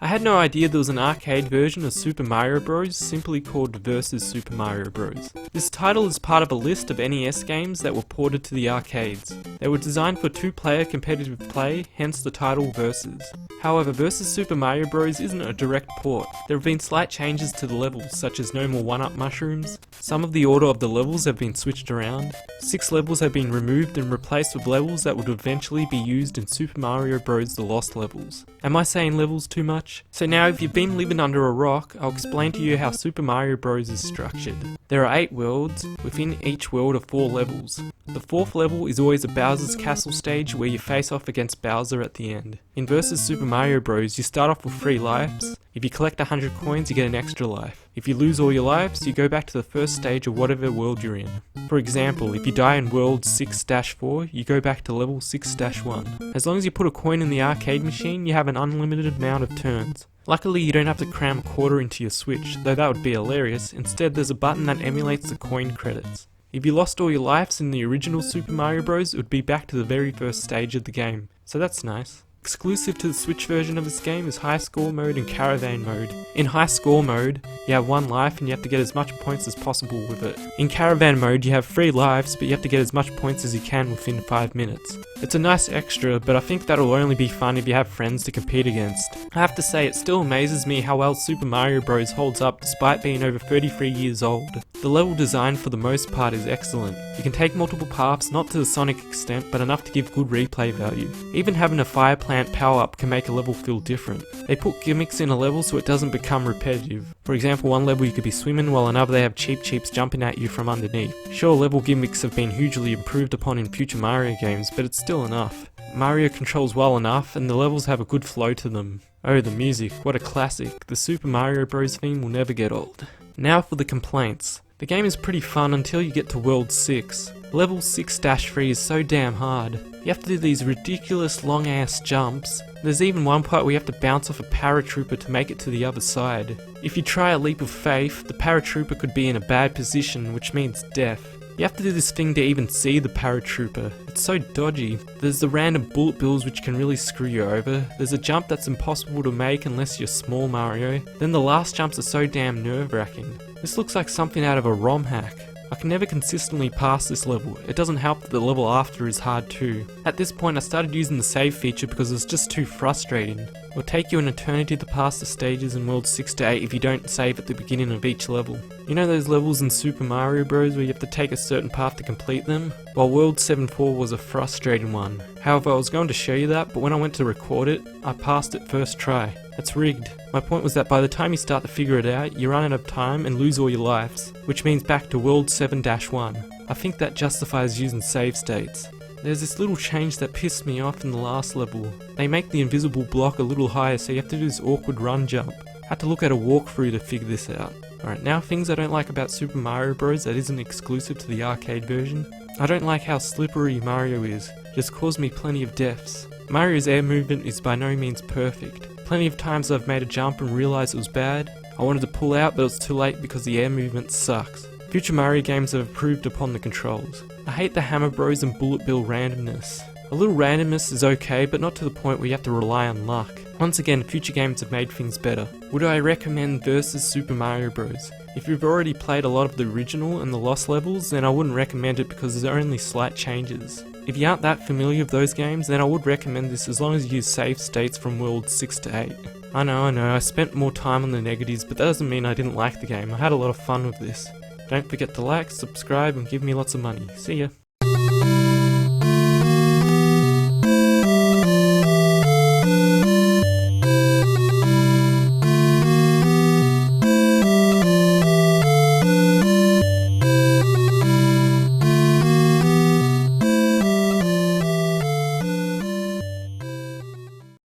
I had no idea there was an arcade version of Super Mario Bros. Simply called Versus Super Mario Bros. This title is part of a list of NES games that were ported to the arcades. They were designed for two-player competitive play, hence the title Versus. However, Versus Super Mario Bros. Isn't a direct port. There have been slight changes to the levels, such as no more 1-up mushrooms. Some of the order of the levels have been switched around. 6 levels have been removed and replaced with levels that would eventually be used in Super Mario Bros. The Lost Levels. Am I saying levels too much? So now if you've been living under a rock, I'll explain to you how Super Mario Bros. Is structured. There are 8 worlds, within each world are 4 levels. The 4th level is always a Bowser's Castle stage where you face off against Bowser at the end. In Versus Super Mario Bros. You start off with 3 lives. If you collect 100 coins you get an extra life. If you lose all your lives, you go back to the first stage of whatever world you're in. For example, if you die in world 6-4, you go back to level 6-1. As long as you put a coin in the arcade machine, you have an unlimited amount of turns. Luckily you don't have to cram a quarter into your Switch, though that would be hilarious. Instead there's a button that emulates the coin credits. If you lost all your lives in the original Super Mario Bros, it would be back to the very first stage of the game, so that's nice. Exclusive to the Switch version of this game is High Score Mode and Caravan Mode. In High Score Mode, you have 1 life and you have to get as much points as possible with it. In Caravan Mode, you have 3 lives, but you have to get as much points as you can within 5 minutes. It's a nice extra, but I think that'll only be fun if you have friends to compete against. I have to say, it still amazes me how well Super Mario Bros. Holds up despite being over 33 years old. The level design for the most part is excellent. You can take multiple paths, not to the Sonic extent, but enough to give good replay value. Even having a fire plant power up can make a level feel different. They put gimmicks in a level so it doesn't become repetitive. For example, one level you could be swimming while another they have Cheep Cheeps jumping at you from underneath. Sure, level gimmicks have been hugely improved upon in future Mario games, but it's still enough. Mario controls well enough and the levels have a good flow to them. Oh, the music, what a classic. The Super Mario Bros. Theme will never get old. Now for the complaints. The game is pretty fun until you get to World 6. Level 6-3 is so damn hard. You have to do these ridiculous long ass jumps. There's even one part where you have to bounce off a paratrooper to make it to the other side. If you try a leap of faith, the paratrooper could be in a bad position, which means death. You have to do this thing to even see the paratrooper. It's so dodgy. There's the random bullet bills which can really screw you over. There's a jump that's impossible to make unless you're small Mario. Then the last jumps are so damn nerve-wracking. This looks like something out of a ROM hack. I can never consistently pass this level. It doesn't help that the level after is hard too. At this point I started using the save feature because it's just too frustrating. It will take you an eternity to pass the stages in World 6-8 if you don't save at the beginning of each level. You know those levels in Super Mario Bros. Where you have to take a certain path to complete them? Well, World 7-4 was a frustrating one. However, I was going to show you that, but when I went to record it, I passed it first try. That's rigged. My point was that by the time you start to figure it out, you run out of time and lose all your lives, which means back to World 7-1. I think that justifies using save states. There's this little change that pissed me off in the last level. They make the invisible block a little higher so you have to do this awkward run jump. I had to look at a walkthrough to figure this out. Alright, now things I don't like about Super Mario Bros. That isn't exclusive to the arcade version. I don't like how slippery Mario is. It has caused me plenty of deaths. Mario's air movement is by no means perfect. Plenty of times I've made a jump and realised it was bad. I wanted to pull out but it was too late because the air movement sucks. Future Mario games have improved upon the controls. I hate the Hammer Bros and Bullet Bill randomness. A little randomness is okay, but not to the point where you have to rely on luck. Once again, future games have made things better. Would I recommend Versus Super Mario Bros? If you've already played a lot of the original and the Lost levels, then I wouldn't recommend it because there's only slight changes. If you aren't that familiar with those games, then I would recommend this as long as you use save states from World 6-8. I know, I spent more time on the negatives, but that doesn't mean I didn't like the game. I had a lot of fun with this. Don't forget to like, subscribe, and give me lots of money. See ya.